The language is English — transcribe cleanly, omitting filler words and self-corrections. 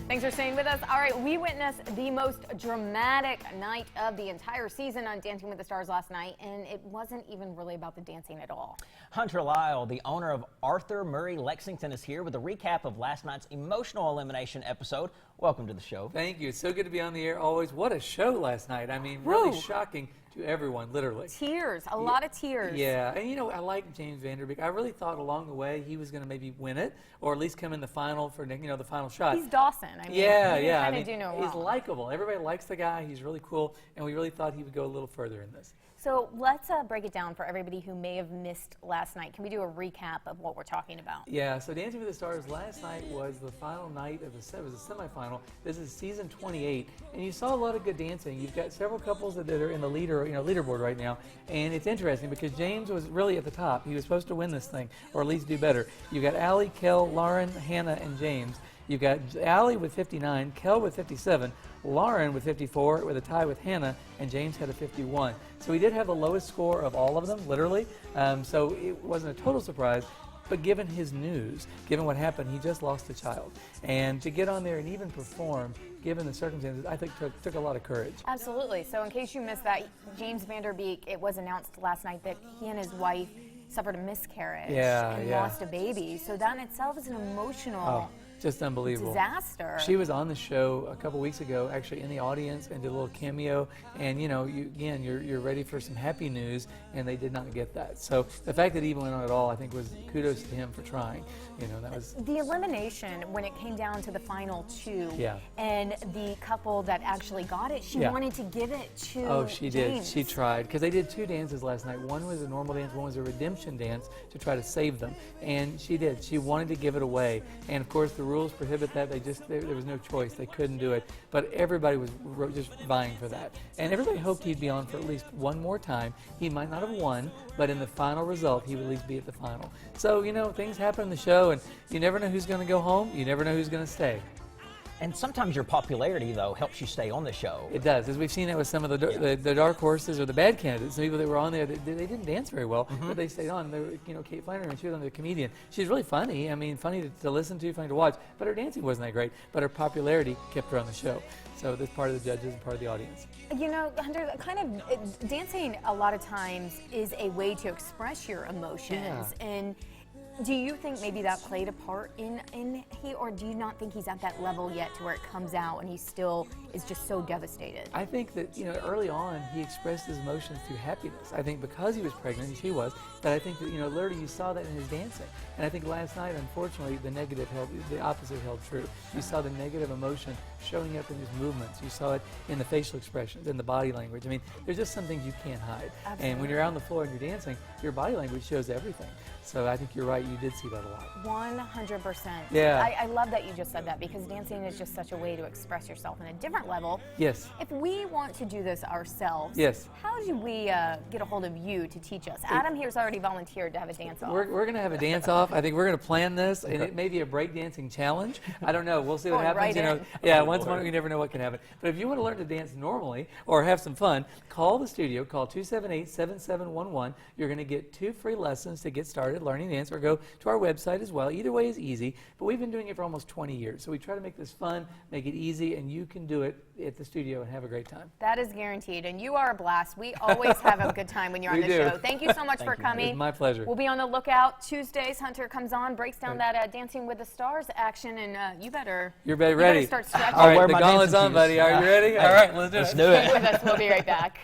Thanks for staying with us. All right, we witnessed the most dramatic night of the entire season on Dancing with the Stars last night, and it wasn't even really about the dancing at all. Hunter Lyle, the owner of Arthur Murray Lexington, is here with a recap of last night's emotional elimination episode. Welcome to the show. Thank you. It's so good to be on the air always. What a show last night. I mean, really shocking to everyone, literally. Tears, a lot of tears. Yeah, and you know, I like James Van Der Beek. I really thought along the way he was going to maybe win it, or at least come in the final for, you know, the final shot. He's Dawson. I mean, yeah. I mean, do know he's likable. Everybody likes the guy. He's really cool, and we really thought he would go a little further in this. So let's break it down for everybody who may have missed last night. Can we do a recap of what we're talking about? Yeah, so Dancing with the Stars last night was the final night of the semifinal. This is season 28, and you saw a lot of good dancing. You've got several couples that are in the leaderboard right now, and it's interesting because James was really at the top. He was supposed to win this thing, or at least do better. You've got Allie, Kel, Lauren, Hannah, and James. You've got Allie with 59, Kel with 57, Lauren with 54, with a tie with Hannah, and James had a 51. So he did have the lowest score of all of them, literally. So it wasn't a total surprise. But given his news, given what happened, he just lost a child. And to get on there and even perform, given the circumstances, I think took a lot of courage. Absolutely. So in case you missed that, James Van Der Beek, it was announced last night that he and his wife suffered a miscarriage and lost a baby. So that in itself is an emotional just unbelievable disaster. She was on the show a couple weeks ago, actually in the audience, and did a little cameo. And you know, you're ready for some happy news, and they did not get that. So the fact that he even went on at all, I think, was kudos to him for trying. You know, that was the elimination when it came down to the final two. Yeah. And the couple that actually got it, she wanted to give it to. Oh, she James. did. She tried, because they did two dances last night. One was a normal dance, one was a redemption dance to try to save them. And she did. She wanted to give it away. And of course, the rules prohibit that. There was no choice. They couldn't do it. But everybody was just vying for that. And everybody hoped he'd be on for at least one more time. He might not have won, but in the final result, he would at least be at the final. So, you know, things happen in the show, and you never know who's going to go home. You never know who's going to stay. And sometimes your popularity, though, helps you stay on the show. It does, as we've seen that with some of the dark horses or the bad candidates. Some people that were on there, they didn't dance very well, but they stayed on. They were, you know, Kate Flannery, she was on the comedian. She's really funny. I mean, funny to listen to, funny to watch. But her dancing wasn't that great. But her popularity kept her on the show. So that's part of the judges and part of the audience. You know, Hunter, dancing a lot of times is a way to express your emotions. And do you think maybe that played a part in he, or do you not think he's at that level yet to where it comes out and he still is just so devastated? I think that, you know, early on he expressed his emotions through happiness. I think because he was pregnant, and she was, that I think that, you know, literally you saw that in his dancing. And I think last night, unfortunately, the opposite held true. You saw the negative emotion showing up in his movements. You saw it in the facial expressions, in the body language. I mean, there's just some things you can't hide. Absolutely. And when you're out on the floor and you're dancing, your body language shows everything. So I think you're right, you did see that a lot. 100%. Yeah. I love that you just said that, because dancing is just such a way to express yourself in a different level. Yes. If we want to do this ourselves, how do we get a hold of you to teach us? Adam here's already volunteered to have a dance-off. We're going to have a dance-off. I think we're going to plan this, and it may be a breakdancing challenge. I don't know. We'll see what happens. You know, once more, you never know what can happen. But if you want to learn to dance normally or have some fun, call the studio. Call 278-7711. You're going to get 2 free lessons to get started learning dance, or go to our website as well. Either way is easy, but we've been doing it for almost 20 years. So we try to make this fun, make it easy, and you can do it at the studio and have a great time. That is guaranteed, and you are a blast. We always have a good time when you're on the show. Thank you so much for coming. It's my pleasure. We'll be on the lookout. Tuesdays, Hunter comes on, breaks down that Dancing with the Stars action, and you better ready. Start stretching. All right, the gauntlet's on, buddy. Are you ready? All right, let's do it. Stay with us. We'll be right back.